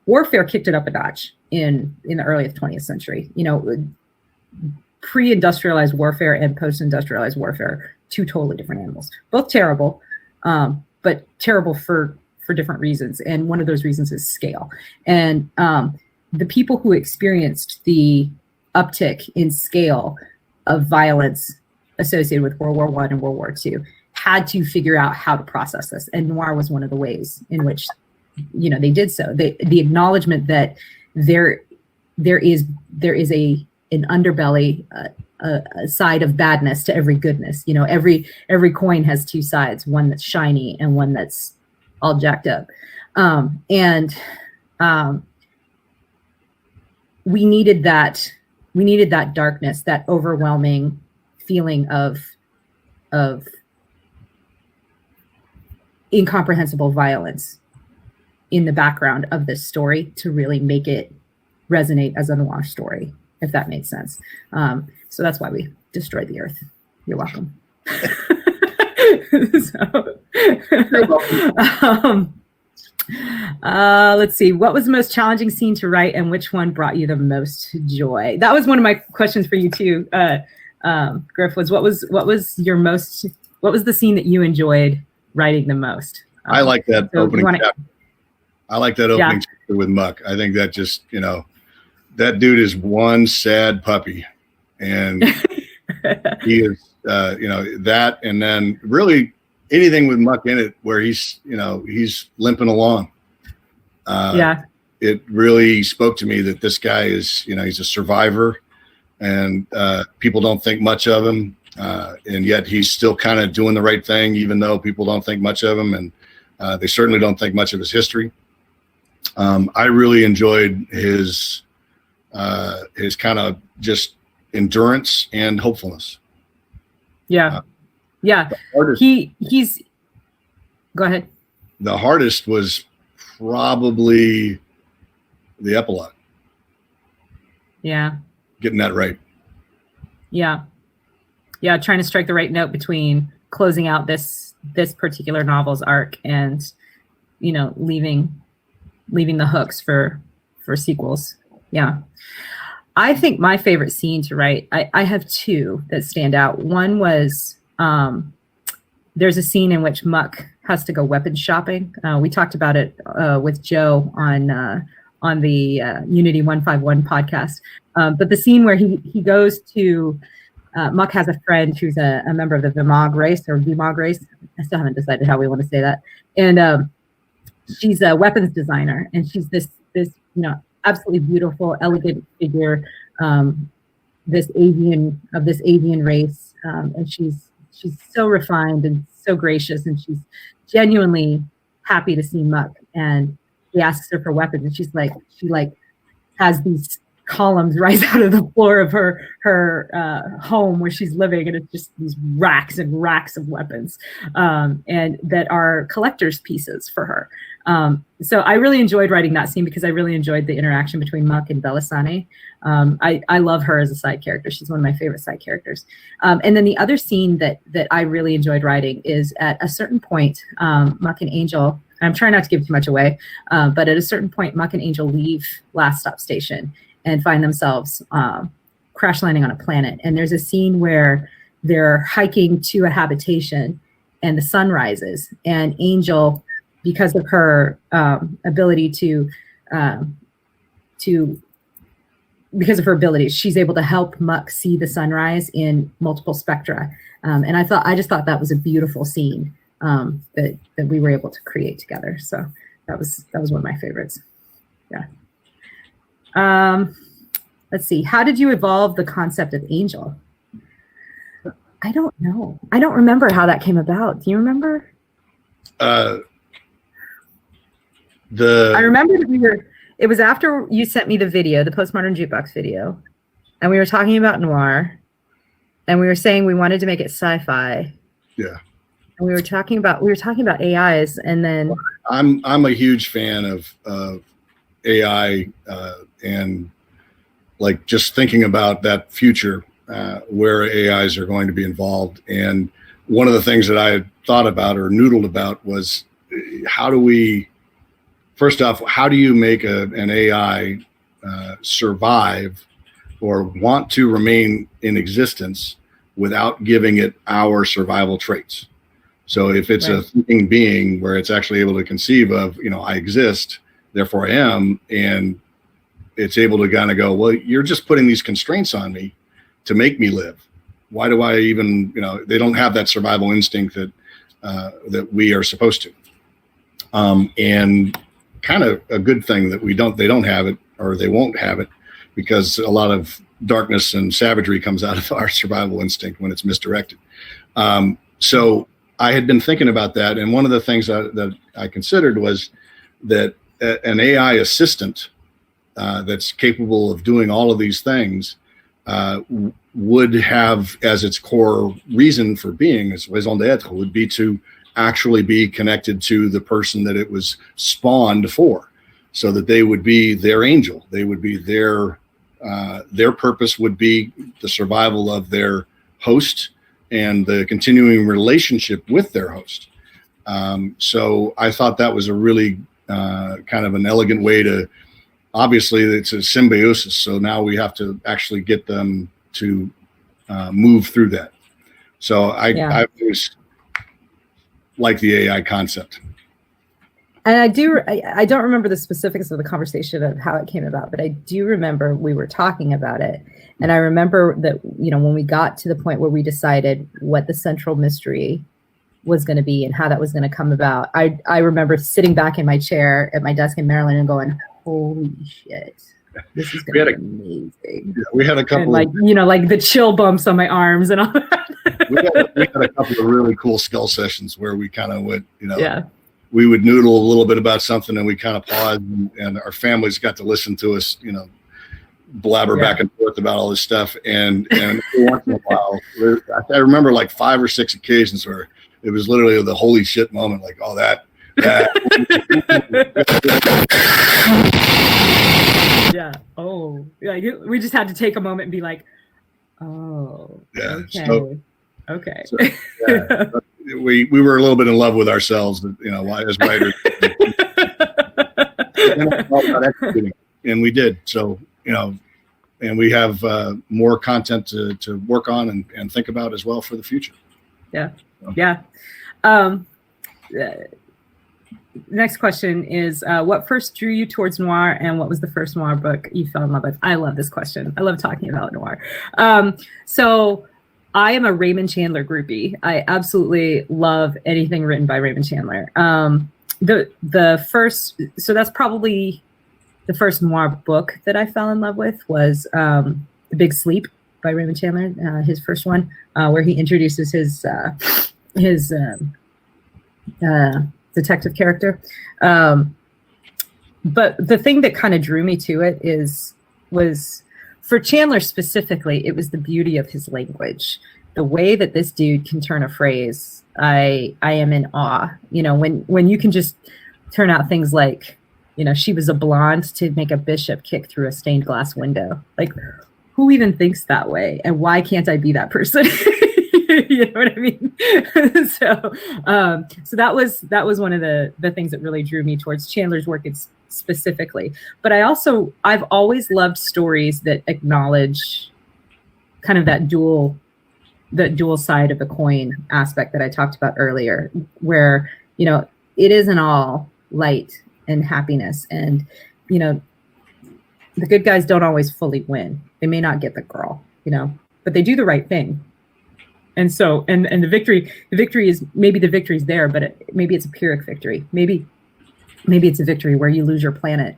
Warfare kicked it up a notch in the early 20th century. Pre-industrialized warfare and post-industrialized warfare, 2 totally different animals, both terrible, but terrible for different reasons. And one of those reasons is scale. And the people who experienced the uptick in scale of violence associated with World War I and World War II had to figure out how to process this. And noir was one of the ways in which, they did so. The acknowledgement that there is an underbelly, a side of badness to every goodness. Every coin has 2 sides, one that's shiny and one that's all jacked up. We needed that darkness, that overwhelming feeling of incomprehensible violence in the background of this story to really make it resonate as a noir story, if that makes sense. So that's why we destroyed the Earth. You're welcome. Let's see. What was the most challenging scene to write, and which one brought you the most joy? That was one of my questions for you too, Griff. What was the scene that you enjoyed writing the most? I like that opening chapter. I like that opening chapter with Muck. I think that just, that dude is one sad puppy, and he is, that, and then really anything with Muck in it where he's limping along. It really spoke to me that this guy is, he's a survivor, and people don't think much of him, and yet he's still kind of doing the right thing, even though people don't think much of him, and they certainly don't think much of his history. I really enjoyed his kind of just endurance and hopefulness. Yeah. He's go ahead. The hardest was probably the epilogue. Yeah. Getting that right. Yeah. Trying to strike the right note between closing out this particular novel's arc and, leaving the hooks for sequels. Yeah. I think my favorite scene to write, I have two that stand out. One was there's a scene in which Muck has to go weapons shopping. We talked about it with Joe on the Unity 151 podcast. But the scene where he goes to Muck has a friend who's a member of the Vimog race. I still haven't decided how we want to say that. And she's a weapons designer, and she's this absolutely beautiful, elegant figure, this avian race, and she's so refined and so gracious, and she's genuinely happy to see Muck. And he asks her for weapons, and she has these columns rise out of the floor of her home where she's living, and it's just these racks and racks of weapons, and that are collector's pieces for her. So I really enjoyed writing that scene because I really enjoyed the interaction between Muck and Belisane. I love her as a side character. She's one of my favorite side characters. And then the other scene that I really enjoyed writing is at a certain point, Muck and Angel, I'm trying not to give too much away, but at a certain point, Muck and Angel leave Last Stop Station and find themselves crash landing on a planet. And there's a scene where they're hiking to a habitation and the sun rises, and Angel, because of her ability because of her abilities, she's able to help Muck see the sunrise in multiple spectra. And I just thought that was a beautiful scene that we were able to create together. So that was one of my favorites. Yeah. Let's see. How did you evolve the concept of Angel? I don't know. I don't remember how that came about. Do you remember? I remember that it was after you sent me the video, the Postmodern Jukebox video, and we were talking about noir, and we were saying we wanted to make it sci-fi. Yeah. And we were talking about AIs, and then I'm a huge fan of AI and like just thinking about that future where AIs are going to be involved. And one of the things that I had thought about or noodled about was first off, how do you make an AI survive or want to remain in existence without giving it our survival traits? So if it's a thinking being where it's actually able to conceive of, I exist, therefore I am, and it's able to kind of go, well, you're just putting these constraints on me to make me live. Why do I even, they don't have that survival instinct that we are supposed to. And kind of a good thing that they don't have it, or they won't have it, because a lot of darkness and savagery comes out of our survival instinct when it's misdirected. So I had been thinking about that, and one of the things that I considered was that an AI assistant that's capable of doing all of these things would have as its core reason for being, its raison d'être, would be to actually be connected to the person that it was spawned for, so that they would be their angel. They would be their purpose would be the survival of their host and the continuing relationship with their host. So I thought that was a really kind of an elegant way to, obviously it's a symbiosis. So now we have to actually get them to move through that. So I always like the AI concept. And I don't remember the specifics of the conversation of how it came about, but I do remember we were talking about it. And I remember that, when we got to the point where we decided what the central mystery was going to be and how that was going to come about, I remember sitting back in my chair at my desk in Maryland and going, holy shit, this is going to be amazing. Yeah, we had a couple and like the chill bumps on my arms and all that. we had a couple of really cool skull sessions where we kind of went, we would noodle a little bit about something and we kind of paused, and our families got to listen to us, blabber back and forth about all this stuff. And once in a while, I remember like 5 or 6 occasions where it was literally the holy shit moment, like, oh, that. Yeah. Oh, yeah. We just had to take a moment and be like, oh, yeah. Okay. Okay. So, yeah, we were a little bit in love with ourselves, as writers. And we did. So, and we have more content to work on and think about as well for the future. Yeah. Yeah. Next question is, what first drew you towards noir, and what was the first noir book you fell in love with? I love this question. I love talking about noir. So I am a Raymond Chandler groupie. I absolutely love anything written by Raymond Chandler. The first, so that's probably the first noir book that I fell in love with was The Big Sleep by Raymond Chandler, his first one, where he introduces his detective character. But the thing that kind of drew me to it was for Chandler specifically, it was the beauty of his language. The way that this dude can turn a phrase, I am in awe. When you can just turn out things like, she was a blonde to make a bishop kick through a stained glass window. Like, who even thinks that way? And why can't I be that person? You know what I mean? So that was one of the things that really drew me towards Chandler's work specifically. But I've always loved stories that acknowledge kind of that dual side of the coin aspect that I talked about earlier, where, it isn't all light and happiness. And, the good guys don't always fully win. They may not get the girl, but they do the right thing. And so, and the victory is, maybe the victory's there, but maybe it's a Pyrrhic victory. Maybe it's a victory where you lose your planet,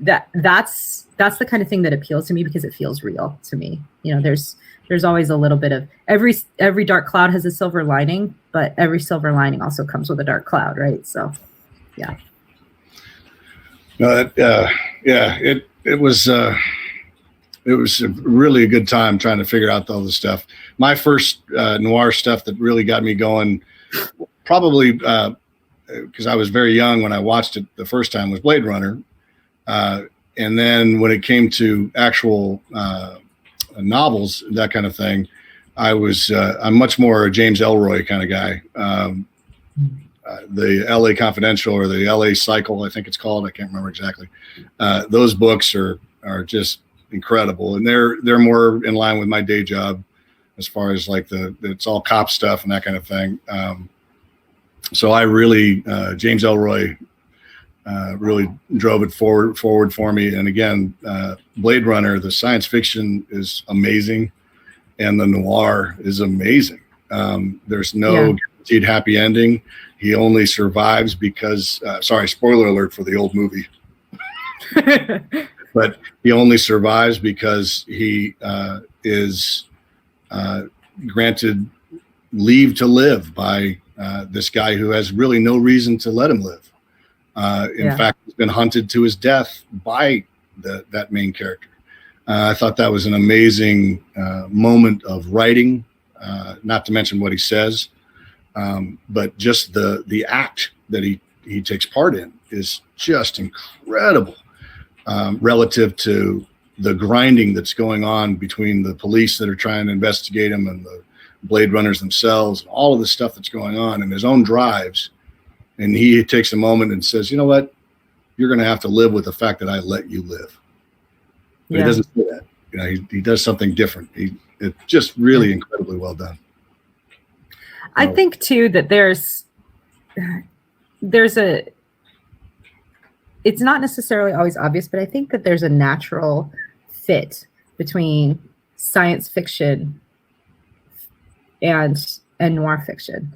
that's the kind of thing that appeals to me because it feels real to me. There's always a little bit of every dark cloud has a silver lining, but every silver lining also comes with a dark cloud. Right. So, yeah. No, it was really a good time trying to figure out all this stuff. My first noir stuff that really got me going, probably because I was very young when I watched it the first time, was Blade Runner. And then when it came to actual novels, that kind of thing, I'm much more a James Ellroy kind of guy. The LA Confidential or the LA Cycle, I think it's called. I can't remember exactly. Those books are just incredible, and they're more in line with my day job as far as like it's all cop stuff and that kind of thing. So I really James Ellroy really drove it forward for me. And again, Blade Runner, the science fiction is amazing, and the noir is amazing. There's no guaranteed happy ending. He only survives because sorry, spoiler alert for the old movie. But he only survives because he is granted leave to live by this guy who has really no reason to let him live. In fact, he's been hunted to his death by that main character. I thought that was an amazing moment of writing, not to mention what he says, but just the act that he takes part in is just incredible. Relative to the grinding that's going on between the police that are trying to investigate him and the Blade Runners themselves, and all of the stuff that's going on, and his own drives, And he takes a moment and says, you know what? You're going to have to live with the fact that I let you live. But he doesn't say that. You know, he does something different. It's just really incredibly well done. I think too that there's it's not necessarily always obvious, but I think that there's a natural fit between science fiction and noir fiction.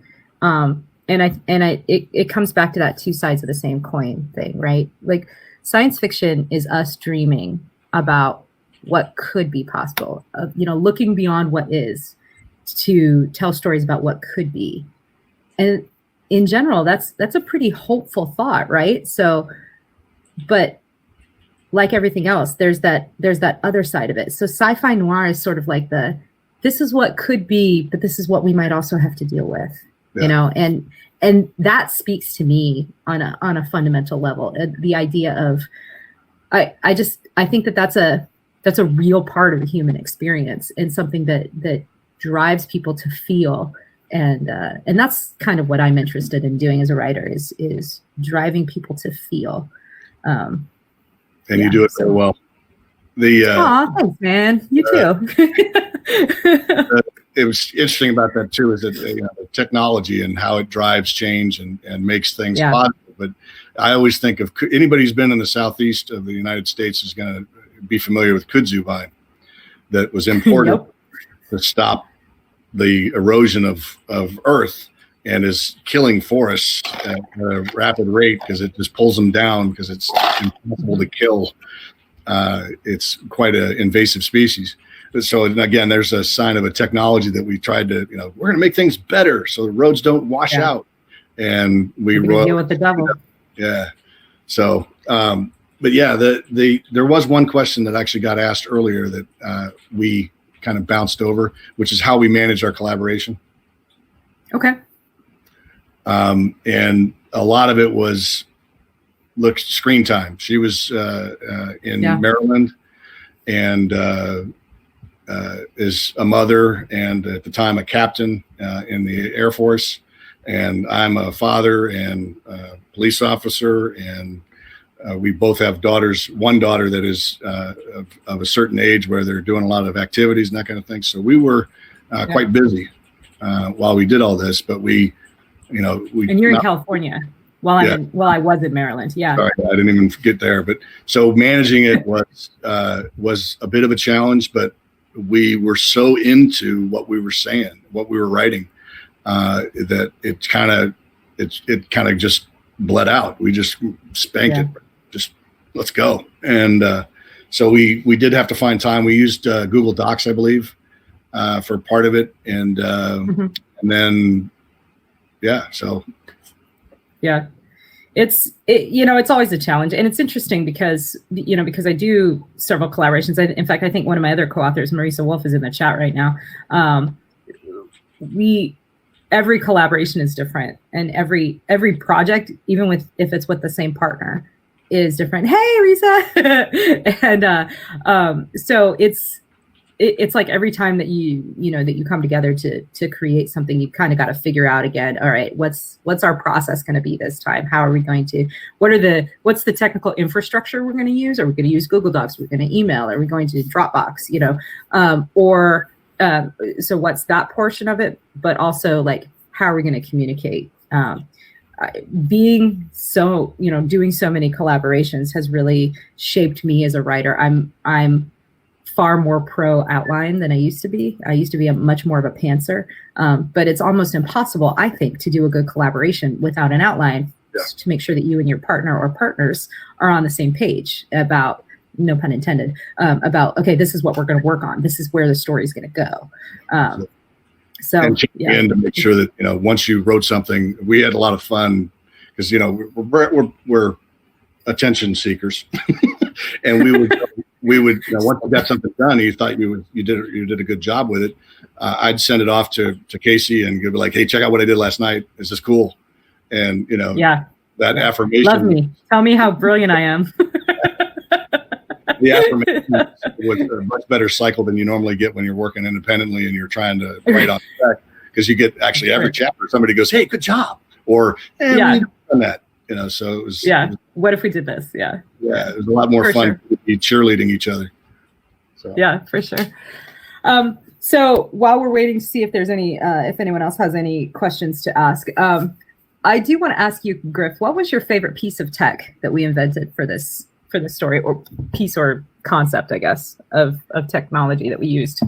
It comes back to that two sides of the same coin thing, right? Like science fiction is us dreaming about what could be possible, looking beyond what is to tell stories about what could be. And in general, that's a pretty hopeful thought, right? So, but like everything else, there's that other side of it. So sci-fi noir is sort of like this is what could be, but this is what we might also have to deal with, and that speaks to me on a fundamental level. The idea of, I think that's a real part of the human experience and something that drives people to feel. And that's kind of what I'm interested in doing as a writer is driving people to feel. And you do it very well. Thanks, man. You too. It was interesting about that too, is that the technology and how it drives change and makes things positive. But I always think of anybody who's been in the southeast of the United States is going to be familiar with kudzu vine that was imported to stop the erosion of Earth and is killing forests at a rapid rate because it just pulls them down because it's impossible to kill. It's quite an invasive species. So again, there's a sign of a technology that we tried to, we're going to make things better so the roads don't wash out. And we deal with the devil. Yeah. So, but yeah, there was one question that actually got asked earlier that we kind of bounced over, which is how we manage our collaboration. Okay. And a lot of it was screen time. She was in Maryland and is a mother and at the time a captain in the Air Force. And I'm a father and a police officer. And we both have daughters, one daughter that is of a certain age where they're doing a lot of activities and that kind of thing. So we were quite busy while we did all this, but and you're in California while I was in Maryland. Yeah. Sorry, I didn't even get there, but so managing it was a bit of a challenge, but we were so into what we were saying, what we were writing, that it kind of just bled out. We just spanked it. Just let's go. And so we did have to find time. We used Google Docs, I believe, for part of it, and then so it's always a challenge, and it's interesting because I do several collaborations. In fact, I think one of my other co-authors, Marisa Wolf, is in the chat right now. Every collaboration is different, and every project, even if it's with the same partner, is different. Hey, Risa, and so it's like every time that you come together to create something, you kind of got to figure out again. All right, what's our process going to be this time? How are we going to? What's the technical infrastructure we're going to use? Are we going to use Google Docs? Are we going to email? Are we going to Dropbox? So what's that portion of it? But also, like, how are we going to communicate? Being so, doing so many collaborations has really shaped me as a writer. I'm far more pro outline than I used to be. I used to be much more of a pantser, but it's almost impossible, I think, to do a good collaboration without an outline to make sure that you and your partner or partners are on the same page about, no pun intended, about, okay, this is what we're going to work on. This is where the story is going to go. And to make sure that, once you wrote something, we had a lot of fun because, we're attention seekers and we would once you got something done, you thought you did a good job with it. I'd send it off to Kacey and give it like, hey, check out what I did last night. Is this cool? And, that affirmation. Love me. Tell me how brilliant I am. The affirmation was a much better cycle than you normally get when you're working independently and you're trying to write on track, because you get actually every chapter somebody goes, hey, good job, or Yeah. we've done that, so it was, what if we did this? it was a lot more For fun sure. to be cheerleading each other. So Yeah, for sure. So while we're waiting to see if there's any, if anyone else has any questions to ask, I do want to ask you, Griff, what was your favorite piece of tech that we invented for this story, or piece or concept, I guess, of technology that we used?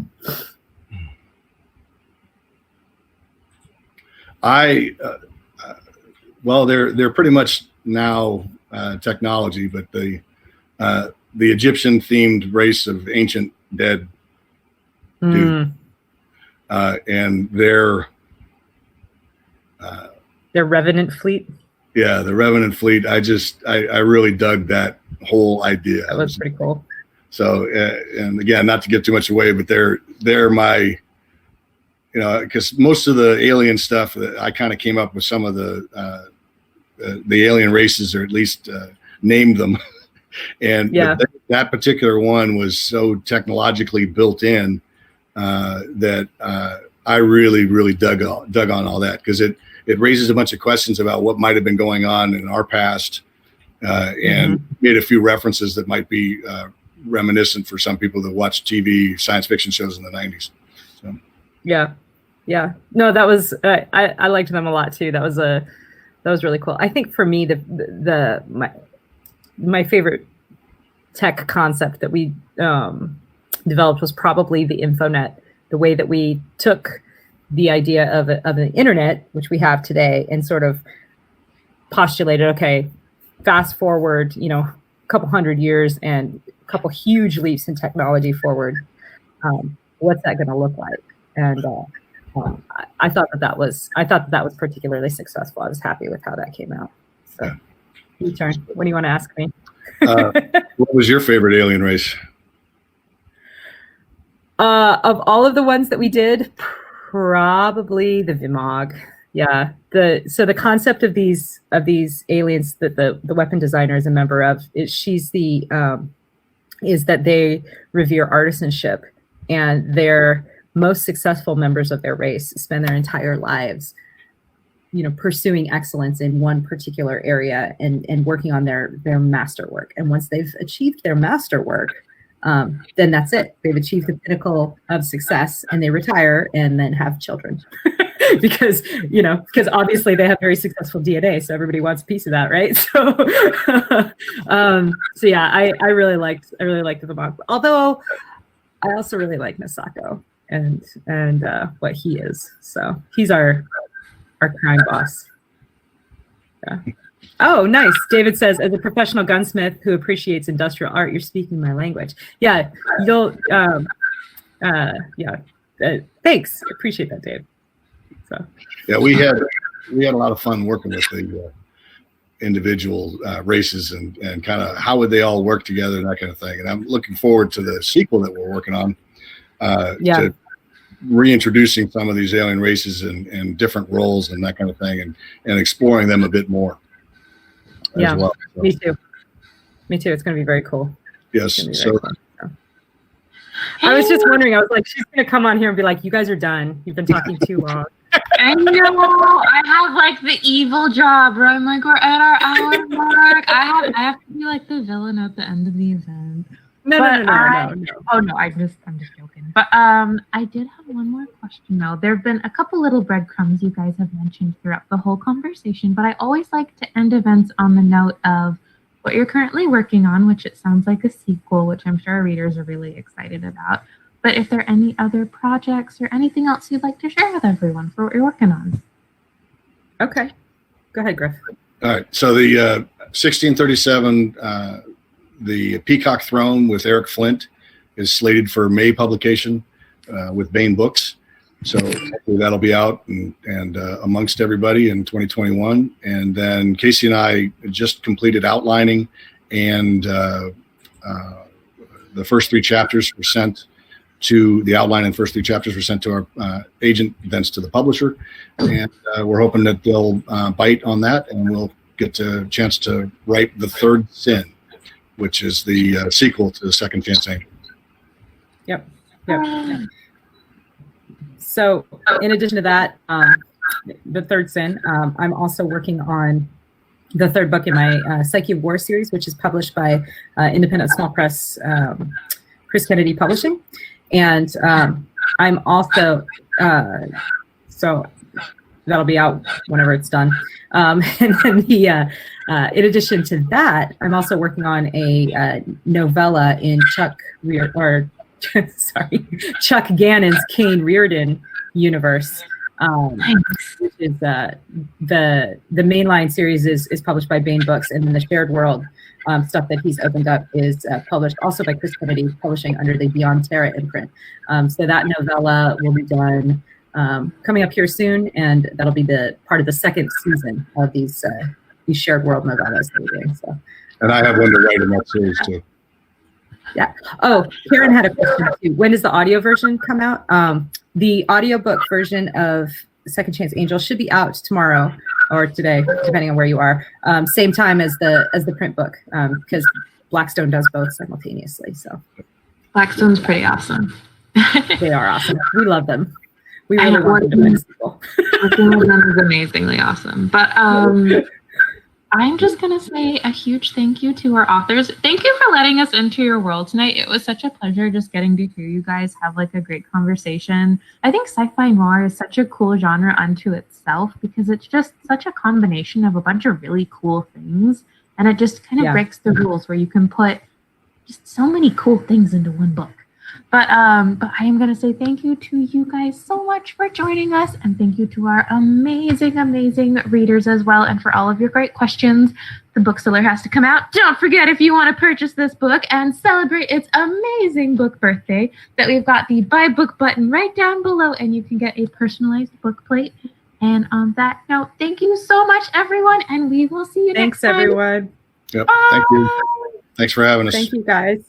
Well, they're pretty much now technology, but the Egyptian themed race of ancient dead dude, and their Revenant fleet. Yeah, the Revenant fleet. I really dug that whole idea. That was pretty cool. So, and again, not to give too much away, but they're my, because most of the alien stuff, I kind of came up with some of the alien races, or at least named them. And that particular one was so technologically built in that I really, really dug on all that, because it raises a bunch of questions about what might have been going on in our past, and made a few references that might be reminiscent for some people that watch TV science fiction shows in the 90s. So. Yeah. No, that was I liked them a lot too. That was really cool. I think for me, my favorite tech concept that we developed was probably the InfoNet. The way that we took the idea of the internet, which we have today, and sort of postulated, okay, fast forward, a couple hundred years and a couple huge leaps in technology forward. What's that going to look like? And I thought that was particularly successful. I was happy with how that came out. So, your turn. What do you want to ask me? What was your favorite alien race? Of all of the ones that we did, probably the Vimog. Yeah. So the concept of these aliens that the weapon designer is a member of is that they revere artisanship, and their most successful members of their race spend their entire lives, pursuing excellence in one particular area and working on their masterwork. And once they've achieved their masterwork, then that's it. They've achieved the pinnacle of success, and they retire and then have children. because obviously they have very successful DNA, so everybody wants a piece of that, right? So yeah, I really liked the Vimog. Although I also really like Misako and what he is. So he's our crime boss. Yeah. Oh, nice. David says, as a professional gunsmith who appreciates industrial art, you're speaking my language. Yeah, you'll. Thanks. Appreciate that, Dave. So. Yeah, we had a lot of fun working with the individual races and kind of how would they all work together and that kind of thing. And I'm looking forward to the sequel that we're working on. To reintroducing some of these alien races and different roles and that kind of thing, and exploring them a bit more. Yeah, well. So, me too. It's going to be very cool. Yes. So I was just wondering, I was like, she's going to come on here and be like, you guys are done. You've been talking too long. I know. I have like the evil job where I'm like, we're at our hour mark. I have to be like the villain at the end of the event. No. Oh no, I'm just joking. But I did have one more question though. There have been a couple little breadcrumbs you guys have mentioned throughout the whole conversation, but I always like to end events on the note of what you're currently working on, which it sounds like a sequel, which I'm sure our readers are really excited about. But if there are any other projects or anything else you'd like to share with everyone for what you're working on. Okay. Go ahead, Griff. All right. So the 1637, the Peacock Throne with Eric Flint is slated for May publication with Baen Books. So hopefully that'll be out and amongst everybody in 2021. And then Kacey and I just completed outlining, and the first three chapters were sent to the outline, and first three chapters were sent to our agent, thence to the publisher. And we're hoping that they'll bite on that, and we'll get a chance to write The Third Sin, which is the sequel to The Second Chance Angel. Yep. So in addition to that, the third sin. I'm also working on the third book in my Psyche of War series, which is published by independent small press Chris Kennedy Publishing. And I'm also, so that'll be out whenever it's done. And then in addition to that, I'm also working on a novella in Chuck Gannon's Kane Reardon universe. Which is the mainline series is published by Baen Books, and then the shared world stuff that he's opened up is published also by Chris Kennedy Publishing under the Beyond Terra imprint. So that novella will be done coming up here soon, and that'll be the part of the second season of these shared world novellas that we're doing. So. And I have one to write in that series too. Yeah. Oh, Karen had a question too. When does the audio version come out? The audiobook version of Second Chance Angel should be out tomorrow or today, depending on where you are. Same time as the print book, because Blackstone does both simultaneously. So Blackstone's pretty awesome. They are awesome. We love them. We really want them to win people. Working with them is amazingly awesome. But I'm just going to say a huge thank you to our authors. Thank you for letting us into your world tonight. It was such a pleasure just getting to hear you guys have like a great conversation. I think sci-fi noir is such a cool genre unto itself because it's just such a combination of a bunch of really cool things. And it just kind of breaks the rules where you can put just so many cool things into one book. But I am going to say thank you to you guys so much for joining us. And thank you to our amazing, amazing readers as well. And for all of your great questions. The bookseller has to come out. Don't forget, if you want to purchase this book and celebrate its amazing book birthday, that we've got the buy book button right down below. And you can get a personalized book plate. And on that note, thank you so much, everyone. And we will see you next time. Thanks, everyone. Yep. Thank you. Thanks for having us. Thank you, guys.